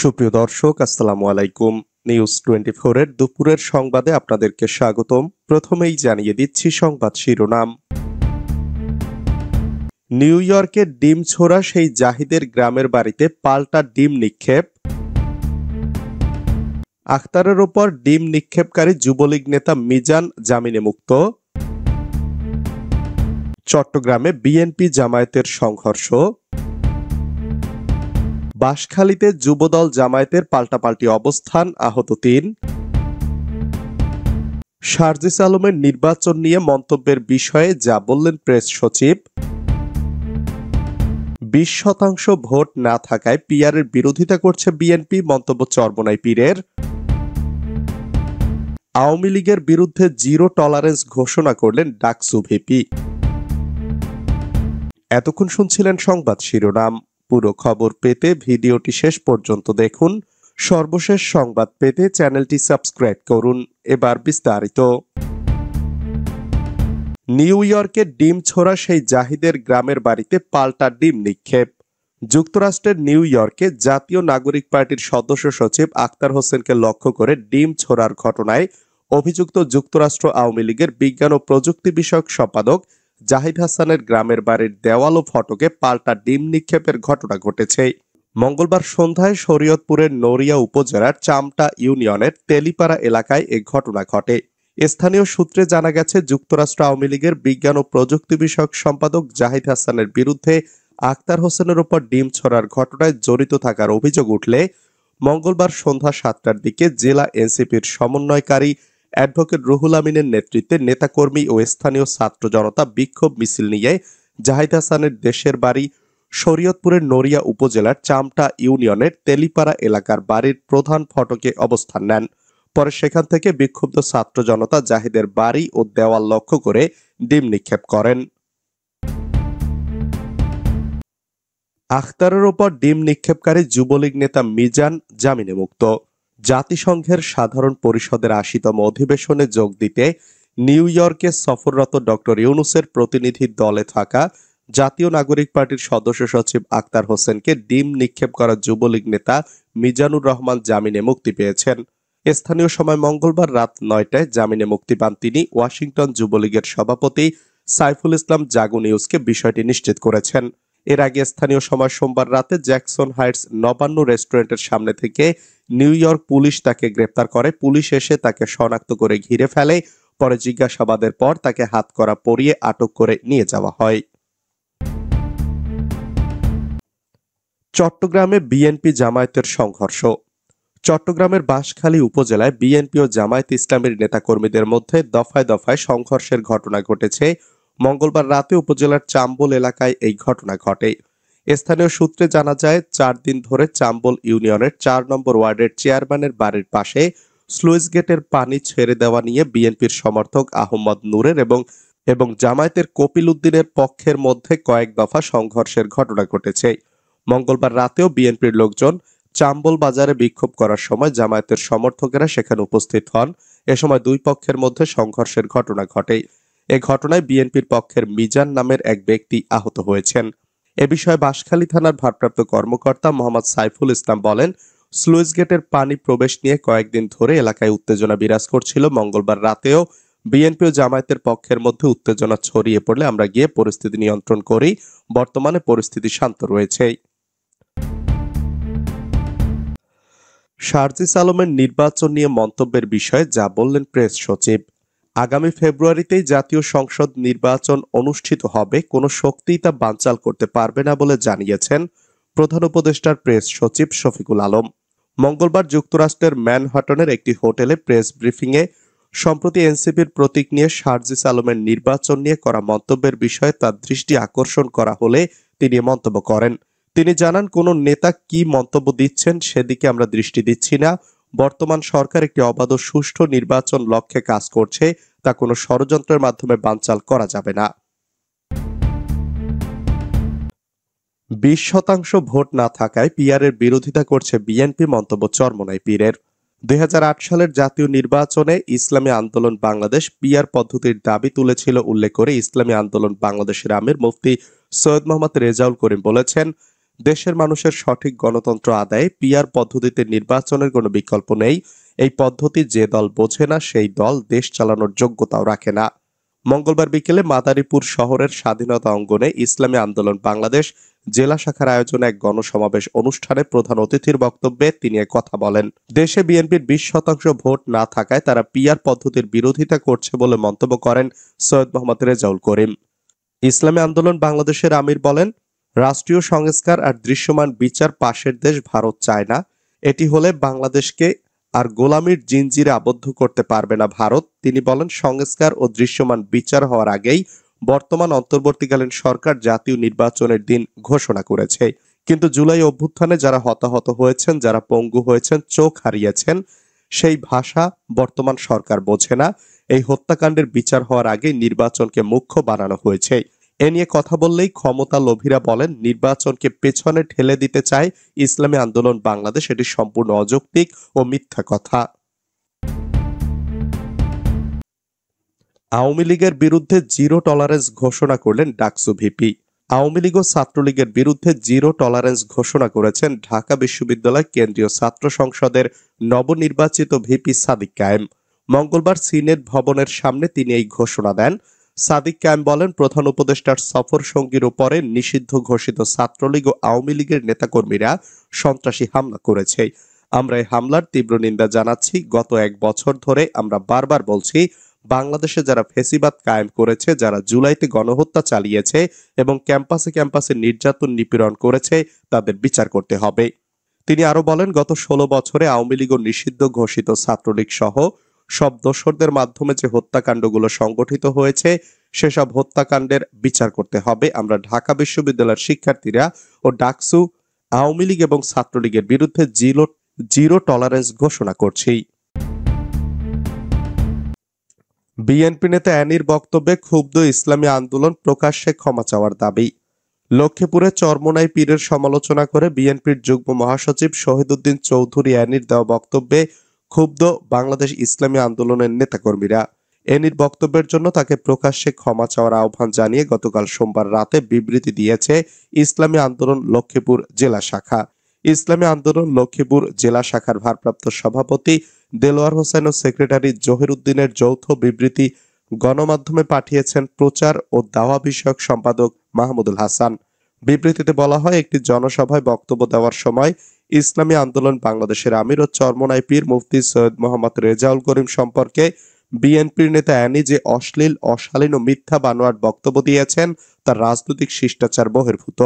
সুপ্রিয় দর্শক, আসসালামু আলাইকুম। নিউজ 24 এর দুপুরের সংবাদে আপনাদেরকে স্বাগতম। প্রথমেই জানিয়ে দিচ্ছি সংবাদ শিরোনাম। নিউ ইয়র্কে ডিম ছোড়া সেই জাহিদের গ্রামের বাড়িতে পাল্টা ডিম নিক্ষেপ। আখতারের ওপর ডিম নিক্ষেপকারী যুবলীগ নেতা মিজান জামিনে মুক্ত। চট্টগ্রামে বিএনপি জামায়াতের সংঘর্ষ। বাঁশখালীতে যুবদল জামায়াতের পাল্টাপাল্টি অবস্থান, আহত ৩। শারজিস আলমের নির্বাচন নিয়ে মন্তব্যের বিষয়ে যা বললেন প্রেস সচিব। 20% ভোট না থাকায় পিআরের বিরোধিতা করছে বিএনপি, মন্তব্য চরমোনাই পীরের। আওয়ামী লীগের বিরুদ্ধে জিরো টলারেন্স ঘোষণা করলেন ডাকসু ভিপি। এতক্ষণ শুনছিলেন সংবাদ শিরোনাম। পুরো খবর পেতে ভিডিওটি শেষ পর্যন্ত দেখুন। সর্বশেষ সংবাদ পেতে চ্যানেলটি সাবস্ক্রাইব করুন। এবার বিস্তারিত। নিউ ইয়র্কে ডিম ছোড়া সেই জাহিদের গ্রামের বাড়িতে পাল্টা ডিম নিক্ষেপ। যুক্তরাষ্ট্রের নিউ ইয়র্কে জাতীয় নাগরিক পার্টির সদস্য সচিব আখতার হোসেনকে লক্ষ্য করে ডিম ছোড়ার ঘটনায় অভিযুক্ত যুক্তরাষ্ট্র আওয়ামী লীগের বিজ্ঞান ও প্রযুক্তি বিষয়ক সম্পাদক জাহিদ হাসানের গ্রামের বাড়ির দেওয়াল ও ফটকে পাল্টা ডিম নিক্ষেপের ঘটনা ঘটেছে। মঙ্গলবার সন্ধ্যায় শরীয়তপুরের নড়িয়া উপজেলার চামটা ইউনিয়নের তেলিপাড়া এলাকায় এ ঘটনা ঘটে। স্থানীয় সূত্রে জানা গেছে, যুক্তরাষ্ট্র আওয়ামী লীগের বিজ্ঞান ও প্রযুক্তি বিষয়ক সম্পাদক জাহিদ হাসানের বিরুদ্ধে আখতার হোসেনের উপর ডিম ছোড়ার ঘটনায় জড়িত থাকার অভিযোগ উঠলে মঙ্গলবার সন্ধ্যা 7টার দিকে জেলা এনসিপির সমন্বয়কারী অ্যাডভোকেট রুহুল আমিনের নেতৃত্বে নেতাকর্মী ও স্থানীয় ছাত্র জনতা বিক্ষোভ মিছিল নিয়ে জাহিদ হাসানের দেশের বাড়ি শরীয়তপুরের নড়িয়া উপজেলার চামটা ইউনিয়নের তেলিপাড়া এলাকার বাড়ির প্রধান ফটকে অবস্থান নেন। পরে সেখান থেকে বিক্ষুব্ধ ছাত্র জনতা জাহিদের বাড়ি ও দেওয়াল লক্ষ্য করে ডিম নিক্ষেপ করেন। আখতারের ওপর ডিম নিক্ষেপকারী যুবলীগ নেতা মিজান জামিনে মুক্ত। জাতিসংঘের সাধারণ পরিষদের ৮০তম অধিবেশনে যোগ দিতে নিউ ইয়র্কে সফররত ডক্টর ইউনূসের প্রতিনিধি দলে থাকা জাতীয় নাগরিক পার্টির সদস্য সচিব আখতার হোসেনকে ডিম নিক্ষেপ করা যুবলীগ নেতা মিজানুর রহমান জামিনে মুক্তি পেয়েছেন। স্থানীয় সময় মঙ্গলবার রাত ৯টায় জামিনে মুক্তি পান তিনি। ওয়াশিংটন যুবলীগের সভাপতি সাইফুল ইসলাম জাগো নিউজকে বিষয়টি নিশ্চিত করেছেন। এর আগে স্থানীয় সময় সোমবার রাতে জ্যাকসন হাইটস নবান্ন রেস্টুরেন্টের সামনে থেকে নিউ ইয়র্ক পুলিশ তাকে গ্রেপ্তার করে। পুলিশ এসে তাকে শনাক্ত করে ঘিরে ফেলে। পরে জিজ্ঞাসাবাদের পর তাকে হাতকড়া পরিয়ে আটক করে নিয়ে যাওয়া হয়। চট্টগ্রামে বিএনপি জামায়াতের সংঘর্ষ। চট্টগ্রামের বাঁশখালী উপজেলায় বিএনপি ও জামায়াত ইসলামীর নেতাকর্মীদের মধ্যে দফায় দফায় সংঘর্ষের ঘটনা ঘটেছে। মঙ্গলবার রাতে উপজেলার চাম্বল এলাকায় এই ঘটনা ঘটে। স্থানীয় সূত্রে জানা যায়, 4 দিন ধরে চাম্বল ইউনিয়নের 4 নম্বর ওয়ার্ডের চেয়ারম্যানের বাড়ির পাশে স্লুইস গেটের পানি ছেড়ে দেওয়া নিয়ে বিএনপির সমর্থক আহমদ নূরের এবং জামায়াতের কপিল উদ্দিনের পক্ষের মধ্যে কয়েক দফা সংঘর্ষের ঘটনা ঘটেছে। মঙ্গলবার রাতেও বিএনপির লোকজন চাম্বল বাজারে বিক্ষোভ করার সময় জামায়াতের সমর্থকেরা সেখানে উপস্থিত হন। এ সময় দুই পক্ষের মধ্যে সংঘর্ষের ঘটনা ঘটে। এ ঘটনায় বিএনপির পক্ষের মিজান নামের এক ব্যক্তি আহত হয়েছেন। এ বিষয়ে বাঁশখালী থানার ভারপ্রাপ্ত কর্মকর্তা মোহাম্মদ সাইফুল ইসলাম বলেন, স্লুইস গেটের পানি প্রবেশ নিয়ে কয়েকদিন ধরে এলাকায় উত্তেজনা বিরাজ করছিল। মঙ্গলবার রাতেও বিএনপি ও জামায়াতের পক্ষের মধ্যে উত্তেজনা ছড়িয়ে পড়লে আমরা গিয়ে পরিস্থিতি নিয়ন্ত্রণ করি। বর্তমানে পরিস্থিতি শান্ত রয়েছে। শারজিস আলমের নির্বাচন নিয়ে মন্তব্যের বিষয়ে যা বললেন প্রেস সচিব। আগামী ফেব্রুয়ারিতেই জাতীয় সংসদ নির্বাচন অনুষ্ঠিত হবে, কোনো শক্তিই তা বানচাল করতে পারবে না বলে জানিয়েছেন প্রধান উপদেষ্টার প্রেস সচিব শফিকুল আলম। মঙ্গলবার যুক্তরাষ্ট্রের ম্যানহাটনের একটি হোটেলে প্রেস ব্রিফিংয়ে সম্প্রতি এনসিপির প্রতীক নিয়ে শারজিস আলমের নির্বাচন নিয়ে করা মন্তব্যের বিষয়ে তার দৃষ্টি আকর্ষণ করা হলে তিনি মন্তব্য করেন। তিনি জানান, কোন নেতা কি মন্তব্য দিচ্ছেন সেদিকে আমরা দৃষ্টি দিচ্ছি না। বর্তমান সরকার একটি অবাধ ও সুষ্ঠু নির্বাচন লক্ষ্যে কাজ করছে, তা কোনো ষড়যন্ত্রের মাধ্যমে বানচাল করা যাবে না। 20% ভোট না থাকায় পিআরের বিরোধিতা করছে বিএনপি, মন্তব্য চরমোনাই পীরের। 2008 সালের জাতীয় নির্বাচনে ইসলামী আন্দোলন বাংলাদেশ পিআর পদ্ধতির দাবি তুলেছিল উল্লেখ করে ইসলামী আন্দোলন বাংলাদেশের আমির মুফতি সৈয়দ মোহাম্মদ রেজাউল করিম বলেছেন, দেশের মানুষের সঠিক গণতন্ত্র আদায়ে পিআর পদ্ধতিতে নির্বাচনের কোনো বিকল্প নেই। এই পদ্ধতি যে দল বোঝে না সেই দল দেশ চালানোর যোগ্যতাও রাখে না। মঙ্গলবার বিকেলে মাদারীপুর শহরের স্বাধীনতা অঙ্গনে ইসলামী আন্দোলন বাংলাদেশ জেলা শাখার আয়োজনে এক গণসমাবেশ অনুষ্ঠানে প্রধান অতিথির বক্তব্যে তিনি কথা বলেন। দেশে বিএনপির 20% ভোট না থাকায় তারা পিআর পদ্ধতির বিরোধিতা করছে বলে মন্তব্য করেন সৈয়দ মোহাম্মদ রেজাউল করিম। ইসলামী আন্দোলন বাংলাদেশের আমির বলেন, রাষ্ট্রীয় সংস্কার আর দৃশ্যমান বিচার পাশের দেশ ভারত চায় না। এটি হলে বাংলাদেশকে আর গোলামির জিনজিরে আবদ্ধ করতে পারবে না ভারত। তিনি বলেন, সংস্কার ও দৃশ্যমান বিচার হওয়ার আগেই বর্তমান অন্তর্বর্তীকালীন সরকার জাতীয় নির্বাচনের দিন ঘোষণা করেছে। কিন্তু জুলাই অভ্যুত্থানে যারা হতাহত হয়েছেন, যারা পঙ্গু হয়েছেন, চোখ হারিয়েছেন, সেই ভাষা বর্তমান সরকার বোঝে না। এই হত্যাকাণ্ডের বিচার হওয়ার আগে নির্বাচনকে মুখ্য বানানো হয়েছে। এ নিয়ে কথা বললেই ক্ষমতা লোভীরা বলেন, নির্বাচনকে পেছনে ঠেলে দিতে চায় ইসলামী আন্দোলন বাংলাদেশ। এটি সম্পূর্ণ অযৌক্তিক ও মিথ্যা কথা। আওয়ামী লীগের বিরুদ্ধে জিরো টলারেন্স ঘোষণা করলেন ডাকসু ভিপি। আওয়ামী লীগ ও ছাত্রলীগের বিরুদ্ধে জিরো টলারেন্স ঘোষণা করেছেন ঢাকা বিশ্ববিদ্যালয় কেন্দ্রীয় ছাত্র সংসদের নবনির্বাচিত ভিপি সাদিক কায়েম। মঙ্গলবার সিনেট ভবনের সামনে তিনি এই ঘোষণা দেন। সাদিক কায়েম বলেন, প্রধান উপদেষ্টার সফর সঙ্গীর উপরে নিষিদ্ধ ঘোষিত ছাত্রলীগ ও আওয়ামী লীগের নেতাকর্মীরা সন্ত্রাসী হামলা করেছে। আমরা এই হামলার তীব্র নিন্দা জানাচ্ছি। গত 1 বছর ধরে আমরা বারবার বলছি, বাংলাদেশে যারা ফ্যাসিবাদ কায়েম করেছে, যারা জুলাইতে গণহত্যা চালিয়েছে এবং ক্যাম্পাসে ক্যাম্পাসে নির্যাতন নিপীড়ন করেছে, তাদের বিচার করতে হবে। তিনি আরো বলেন, গত 16 বছরে আওয়ামী লীগ ও নিষিদ্ধ ঘোষিত ছাত্রলীগ সহ সব দোসরদের মাধ্যমে যে হত্যাকাণ্ডগুলো সংগঠিত হয়েছে, সেসব হত্যাকাণ্ডের বিচার করতে হবে। আমরা ঢাকা বিশ্ববিদ্যালয়ের শিক্ষার্থীরা ও ডাকসু আওয়ামী লীগ এবং ছাত্রলীগের বিরুদ্ধে জিরো টলারেন্স ঘোষণা করছি। বিএনপি নেতা অ্যানির বক্তব্যে ক্ষুব্ধ ইসলামী আন্দোলন, প্রকাশ্যে ক্ষমা চাওয়ার দাবি। লক্ষ্মীপুরে চরমোনাই পীরের সমালোচনা করে বিএনপির যুগ্ম মহাসচিব শহীদউদ্দিন চৌধুরী অ্যানির দেওয়া বক্তব্যে ক্ষুব্ধ বাংলাদেশ ইসলামী আন্দোলনের নেতাকর্মীরা। অ্যানির বক্তব্যের জন্য তাকে প্রকাশ্যে ক্ষমা চাওয়ার আহ্বান জানিয়ে গতকাল সোমবার রাতে বিবৃতি দিয়েছে ইসলামী আন্দোলন লক্ষ্মীপুর জেলা শাখা। ইসলামী আন্দোলন লক্ষ্মীপুর জেলা শাখার ভারপ্রাপ্ত সভাপতি দেলোয়ার হোসেন ও সেক্রেটারি জহির উদ্দিনের যৌথ বিবৃতি গণমাধ্যমে পাঠিয়েছেন প্রচার ও দাওয়া বিষয়ক সম্পাদক মাহমুদুল হাসান। বিবৃতিতে বলা হয়, একটি জনসভায় বক্তব্য দেওয়ার সময় ইসলামী আন্দোলন বাংলাদেশের আমির ও চরমোনাই পীর মুফতি সৈয়দ মোহাম্মদ রেজাউল করিম সম্পর্কে বিএনপির নেতা অ্যানি যে অশ্লীল, অশালীন ও মিথ্যা বানোয়াট বক্তব্য দিয়েছেন, তা রাজনৈতিক শিষ্টাচার বহির্ভূত।